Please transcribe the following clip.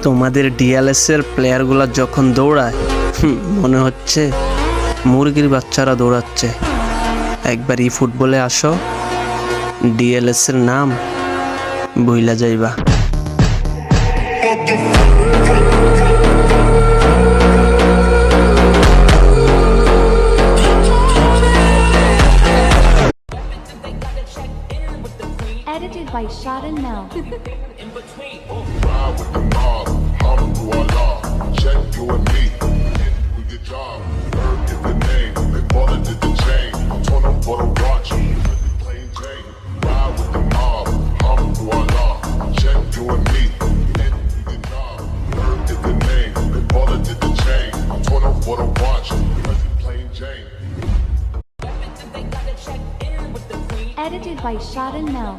তোমাদের ডিএলএস এর প্লেয়ারগুলো যখন দৌড়ায় মনে হচ্ছে মুরগির বাচ্চারা দৌড়াচ্ছে। একবার ই ফুটবলে আসো, ডিএলএস এর নাম ভুইলা যাইবা। Edited by Sharon Mel. Ride with the mob, Alhamdulillah. Check you and me, we get job. Bird get the name, they bought it did the chain. I told them for the watch, plain Jane. Ride with the mob, Alhamdulillah. Check you and me, we get job. Bird get the name, they bought it did the chain. I told them for the watch, plain Jane. Edited by Sharon Mel.